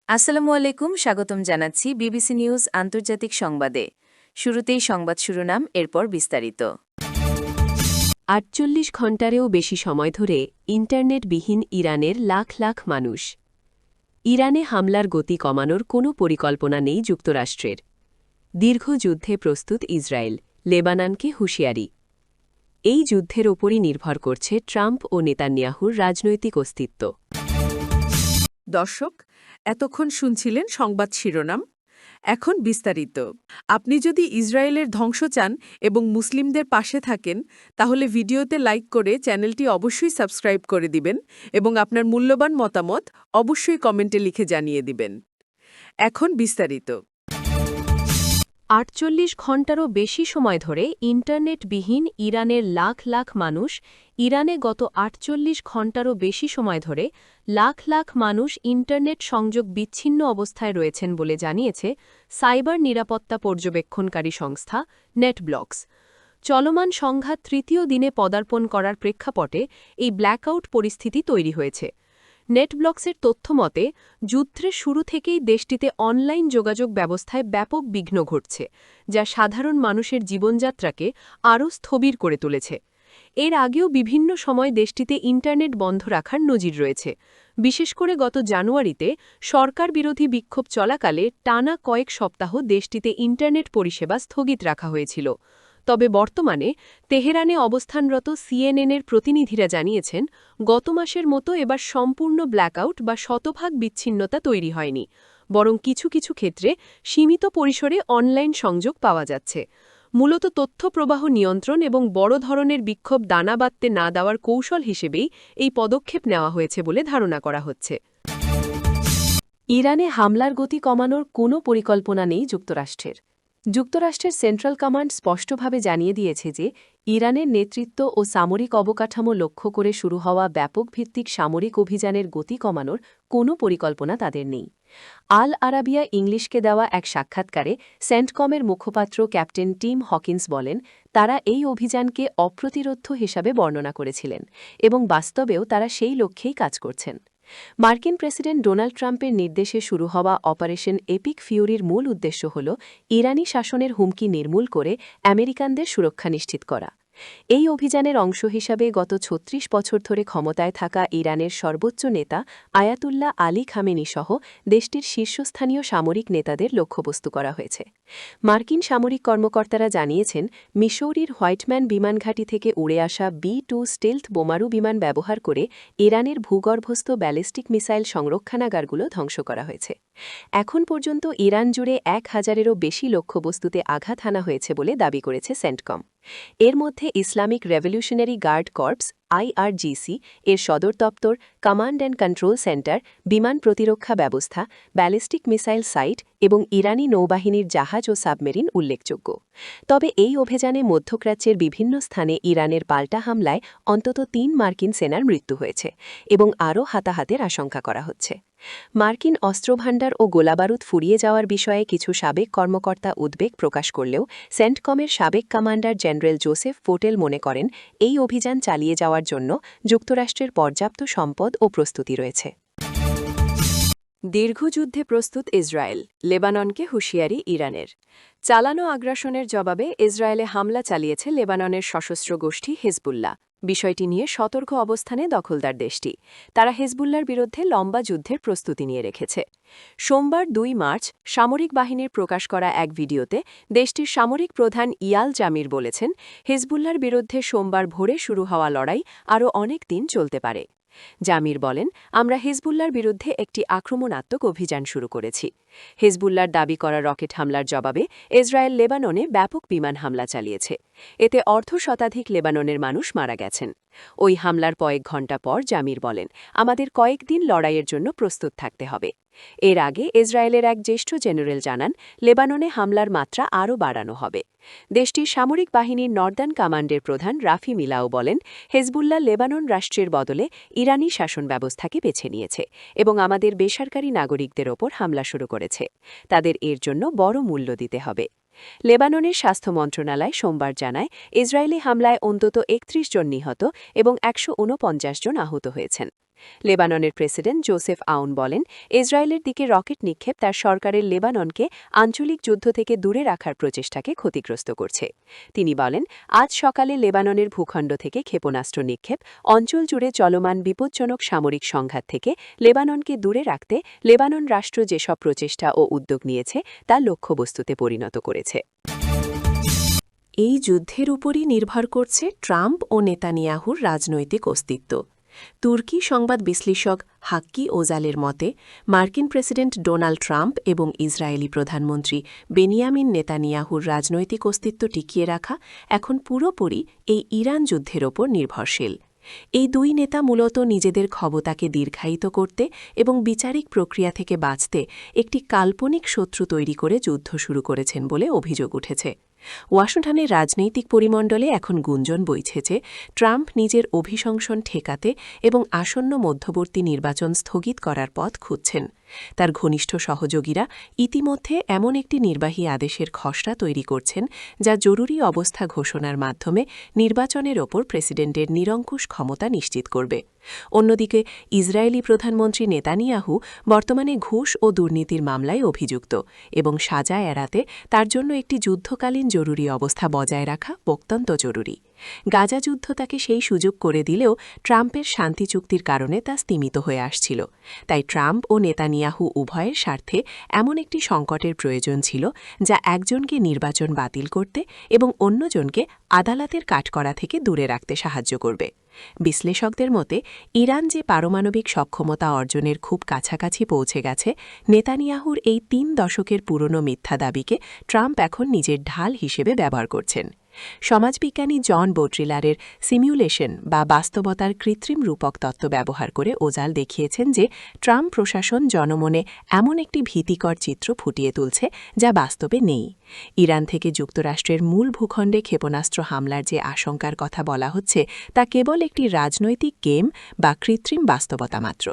আসসালামু আলাইকুম, স্বাগতম জানাচ্ছি বিবিসি নিউজ আন্তর্জাতিক সংবাদে। শুরুতেই সংবাদ শিরোনাম, এরপর বিস্তারিত। ৪৮ ঘণ্টারেও বেশি সময় ধরে ইন্টারনেটবিহীন ইরানের লাখ লাখ মানুষ। ইরানে হামলার গতি কমানোর কোনো পরিকল্পনা নেই যুক্তরাষ্ট্রের। দীর্ঘ যুদ্ধে প্রস্তুত ইসরায়েল, লেবাননকে হুঁশিয়ারি। এই যুদ্ধের ওপরই নির্ভর করছে ট্রাম্প ও নেতানিয়াহুর রাজনৈতিক অস্তিত্ব। দর্শক, এতক্ষণ শুনছিলেন সংবাদ শিরোনাম। এখন বিস্তারিত। আপনি যদি ইসরায়েলের ধ্বংস চান এবং মুসলিমদের পাশে থাকেন, তাহলে ভিডিওতে লাইক করে চ্যানেলটি অবশ্যই সাবস্ক্রাইব করে দিবেন এবং আপনার মূল্যবান মতামত অবশ্যই কমেন্টে লিখে জানিয়ে দিবেন। এখন বিস্তারিত। ৪৮ ঘণ্টারও বেশি সময় ধরে ইন্টারনেটবিহীন ইরানের লাখ লাখ মানুষ। ইরানে গত ৪৮ ঘণ্টারও বেশি সময় ধরে লাখ লাখ মানুষ ইন্টারনেট সংযোগ বিচ্ছিন্ন অবস্থায় রয়েছেন বলে জানিয়েছে সাইবার নিরাপত্তা পর্যবেক্ষণকারী সংস্থা নেটব্লকস। চলমান সংঘাত তৃতীয় দিনে পদার্পণ করার প্রেক্ষাপটে এই ব্ল্যাকআউট পরিস্থিতি তৈরি হয়েছে। নেটব্লকসের তথ্যমতে যুদ্ধের শুরু থেকেই দেশটিতে অনলাইন যোগাযোগ ব্যবস্থায় ব্যাপক বিঘ্ন ঘটছে, যা সাধারণ মানুষের জীবনযাত্রাকে আরও স্থবির করে তুলেছে। এর আগেও বিভিন্ন সময় দেশটিতে ইন্টারনেট বন্ধ রাখার নজির রয়েছে। বিশেষ করে গত জানুয়ারিতে সরকার বিরোধী বিক্ষোভ চলাকালে টানা কয়েক সপ্তাহ দেশটিতে ইন্টারনেট পরিষেবা স্থগিত রাখা হয়েছিল। তবে বর্তমানে তেহরানে অবস্থানরত সিএনএনের প্রতিনিধিরা জানিয়েছেন, গত মাসের মতো এবার সম্পূর্ণ ব্ল্যাকআউট বা শতভাগ বিচ্ছিন্নতা তৈরি হয়নি, বরং কিছু কিছু ক্ষেত্রে সীমিত পরিসরে অনলাইন সংযোগ পাওয়া যাচ্ছে। মূলত তথ্য প্রবাহ নিয়ন্ত্রণ এবং বড় ধরনের বিক্ষোভ দানা বাঁধতে না দেওয়ার কৌশল হিসেবেই এই পদক্ষেপ নেওয়া হয়েছে বলে ধারণা করা হচ্ছে। ইরানে হামলার গতি কমানোর কোনো পরিকল্পনা নেই যুক্তরাষ্ট্রের। যুক্তরাষ্ট্রের সেন্ট্রাল কমান্ড স্পষ্টভাবে জানিয়ে দিয়েছে যে ইরানের নেতৃত্ব ও সামরিক অবকাঠামো লক্ষ্য করে শুরু হওয়া ব্যাপক ভিত্তিক সামরিক অভিযানের গতি কমানোর কোনো পরিকল্পনা তাদের নেই। আল আরাবিয়া ইংলিশকে দেওয়া এক সাক্ষাৎকারে সেন্টকমের মুখপাত্র ক্যাপ্টেন টিম হকিন্স বলেন, তারা এই অভিযানকে অপ্রতিরোধ্য হিসাবে বর্ণনা করেছিলেন এবং বাস্তবেও তারা সেই লক্ষ্যেই কাজ করছেন। মার্কিন প্রেসিডেন্ট ডোনাল্ড ট্রাম্পের নির্দেশে শুরু হওয়া অপারেশন এপিক ফিউরির মূল উদ্দেশ্য হল ইরানি শাসনের হুমকি নির্মূল করে আমেরিকানদের সুরক্ষা নিশ্চিত করা। এই অভিযানের অংশ হিসাবে গত ৩৬ বছর ধরে ক্ষমতায় থাকা ইরানের সর্বোচ্চ নেতা আয়াতুল্লাহ আলী খামেনি সহ দেশটির শীর্ষস্থানীয় সামরিক নেতাদের লক্ষ্যবস্তু করা হয়েছে। মার্কিন সামরিক কর্মকর্তারা জানিয়েছেন, মিসৌরির হোয়াইটম্যান বিমানঘাঁটি থেকে উড়ে আসা B-2 স্টেলথ বোমারু বিমান ব্যবহার করে ইরানের ভূগর্ভস্থ ব্যালিস্টিক মিসাইল সংরক্ষণাগারগুলো ধ্বংস করা হয়েছে। এখন পর্যন্ত ইরান জুড়ে ১,০০০-এরও বেশি লক্ষ্যবস্তুতে আঘাত হানা হয়েছে বলে দাবি করেছে সেন্টকম। এর মধ্যে Islamic revolutionary guard corps IRGC এর সদর দপ্তর, কমান্ড অ্যান্ড কন্ট্রোল সেন্টার, বিমান প্রতিরক্ষা ব্যবস্থা, ব্যালিস্টিক মিসাইল সাইট এবং ইরানি নৌবাহিনীর জাহাজ ও সাবমেরিন উল্লেখযোগ্য। তবে এই অভিযানে মধ্যপ্রাচ্যের বিভিন্ন স্থানে ইরানের পাল্টা হামলায় অন্তত ৩ মার্কিন সেনার মৃত্যু হয়েছে এবং আরও হাতাহাতের আশঙ্কা করা হচ্ছে। মার্কিন অস্ত্রভাণ্ডার ও গোলাবারুদ ফুরিয়ে যাওয়ার বিষয়ে কিছু সাবেক কর্মকর্তা উদ্বেগ প্রকাশ করলেও সেন্টকমের সাবেক কমান্ডার জেনারেল জোসেফ ফোটেল মনে করেন, এই অভিযান চালিয়ে যাওয়ার জন্য যুক্তরাষ্ট্রের পর্যাপ্ত সম্পদ ও প্রস্তুতি রয়েছে। দীর্ঘযুদ্ধে প্রস্তুত ইসরায়েল, লেবাননকে হুঁশিয়ারি ইরানের। চালানো আগ্রাসনের জবাবে ইসরায়েলে হামলা চালিয়েছে লেবাননের সশস্ত্র গোষ্ঠী হিজবুল্লাহ। বিষয়টি নিয়ে সতর্ক অবস্থানে দখলদার দেশটি। তারা হিজবুল্লাহর বিরুদ্ধে লম্বা যুদ্ধের প্রস্তুতি নিয়ে রেখেছে। সোমবার ২ মার্চ সামরিক বাহিনীর প্রকাশ করা এক ভিডিওতে দেশটির সামরিক প্রধান ইয়াল জামির বলেছেন, হিজবুল্লাহর বিরুদ্ধে সোমবার ভোরে শুরু হওয়া লড়াই আরও অনেক দিন চলতে পারে। জামির বলেন, আমরা হিজবুল্লাহর বিরুদ্ধে একটি আক্রমণাত্মক অভিযান শুরু করেছি। হিজবুল্লাহর দাবি করা রকেট হামলার জবাবে ইসরায়েল লেবাননে ব্যাপক বিমান হামলা চালিয়েছে। এতে অর্ধশতাধিক লেবাননের মানুষ মারা গেছেন। ওই হামলার কয়েক ঘণ্টা পর জামির বলেন, আমাদের কয়েকদিন লড়াইয়ের জন্য প্রস্তুত থাকতে হবে। এর আগে ইসরায়েলের এক জ্যেষ্ঠ জেনারেল জানান, লেবাননে হামলার মাত্রা আরও বাড়ানো হবে। দেশটির সামরিক বাহিনীর নর্দার্ন কমান্ডের প্রধান রাফি মিলাও বলেন, হিজবুল্লাহ লেবানন রাষ্ট্রের বদলে ইরানি শাসন ব্যবস্থাকে বেছে নিয়েছে এবং আমাদের বেসরকারি নাগরিকদের ওপর হামলা শুরু করেছে। তাদের এর জন্য বড় মূল্য দিতে হবে। লেবাননের স্বাস্থ্য মন্ত্রণালয় সোমবার জানায়, ইসরায়েলি হামলায় অন্তত ৩১ জন নিহত এবং ১৪৯ জন আহত হয়েছেন। লেবাননের প্রেসিডেন্ট জোসেফ আউন বলেন, ইসরায়েলের দিকে রকেট নিক্ষেপ তার সরকারের লেবাননকে আঞ্চলিক যুদ্ধ থেকে দূরে রাখার প্রচেষ্টাকে ক্ষতিগ্রস্ত করছে। তিনি বলেন, আজ সকালে লেবাননের ভূখণ্ড থেকে ক্ষেপণাস্ত্র নিক্ষেপ অঞ্চল জুড়ে চলমান বিপজ্জনক সামরিক সংঘাত থেকে লেবাননকে দূরে রাখতে লেবানন রাষ্ট্র যেসব প্রচেষ্টা ও উদ্যোগ নিয়েছে তা লক্ষ্যবস্তুতে পরিণত করেছে। এই যুদ্ধের উপরই নির্ভর করছে ট্রাম্প ও নেতানিয়াহুর রাজনৈতিক অস্তিত্ব। তুর্কি সংবাদ বিশ্লেষক হাক্কি ওজালের মতে, মার্কিন প্রেসিডেন্ট ডোনাল্ড ট্রাম্প এবং ইসরায়েলি প্রধানমন্ত্রী বেনিয়ামিন নেতানিয়াহুর রাজনৈতিক অস্তিত্ব টিকিয়ে রাখা এখন পুরোপুরি এই ইরান যুদ্ধের ওপর নির্ভরশীল। এই দুই নেতা মূলত নিজেদের ক্ষমতাকে দীর্ঘায়িত করতে এবং বিচারিক প্রক্রিয়া থেকে বাঁচতে একটি কাল্পনিক শত্রু তৈরি করে যুদ্ধ শুরু করেছেন বলে অভিযোগ উঠেছে। ওয়াশিংটনের রাজনৈতিক পরিমণ্ডলে এখন গুঞ্জন বইছে যে ট্রাম্প নিজের অভিশংসন ঠেকাতে এবং আসন্ন মধ্যবর্তী নির্বাচন স্থগিত করার পথ খুঁজছেন। তার ঘনিষ্ঠ সহযোগীরা ইতিমধ্যে এমন একটি নির্বাহী আদেশের খসড়া তৈরি করছেন যা জরুরি অবস্থা ঘোষণার মাধ্যমে নির্বাচনের ওপর প্রেসিডেন্টের নিরঙ্কুশ ক্ষমতা নিশ্চিত করবে। অন্যদিকে ইসরায়েলি প্রধানমন্ত্রী নেতানিয়াহু বর্তমানে ঘুষ ও দুর্নীতির মামলায় অভিযুক্ত এবং সাজা এড়াতে তার জন্য একটি যুদ্ধকালীন জরুরি অবস্থা বজায় রাখা অত্যন্ত জরুরি। গাজা যুদ্ধ তাকে সেই সুযোগ করে দিলেও ট্রাম্পের শান্তি চুক্তির কারণে তা স্তীমিত হয়ে আসছিল। তাই ট্রাম্প ও নেতানিয়াহু উভয়ের স্বার্থে এমন একটি সংকটের প্রয়োজন ছিল যা একজনকে নির্বাচন বাতিল করতে এবং অন্যজনকে আদালতের কাঠগড়া থেকে দূরে রাখতে সাহায্য করবে। বিশ্লেষকদের মতে, ইরান যে পারমাণবিক সক্ষমতা অর্জনের খুব কাছাকাছি পৌঁছে গেছে, নেতানিয়াহুর এই ৩ দশকের পুরনো মিথ্যা দাবিকে ট্রাম্প এখন নিজের ঢাল হিসেবে ব্যবহার করছেন। সমাজবিজ্ঞানী জন বোড্রিলারের সিমিউলেশন বা বাস্তবতার কৃত্রিম রূপক তত্ত্ব ব্যবহার করে ওজাল দেখিয়েছেন যে ট্রাম্প প্রশাসন জনমনে এমন একটি ভীতিকর চিত্র ফুটিয়ে তুলছে যা বাস্তবে নেই। ইরান থেকে যুক্তরাষ্ট্রের মূল ভূখণ্ডে ক্ষেপণাস্ত্র হামলার যে আশঙ্কার কথা বলা হচ্ছে তা কেবল একটি রাজনৈতিক গেম বা কৃত্রিম বাস্তবতা মাত্র।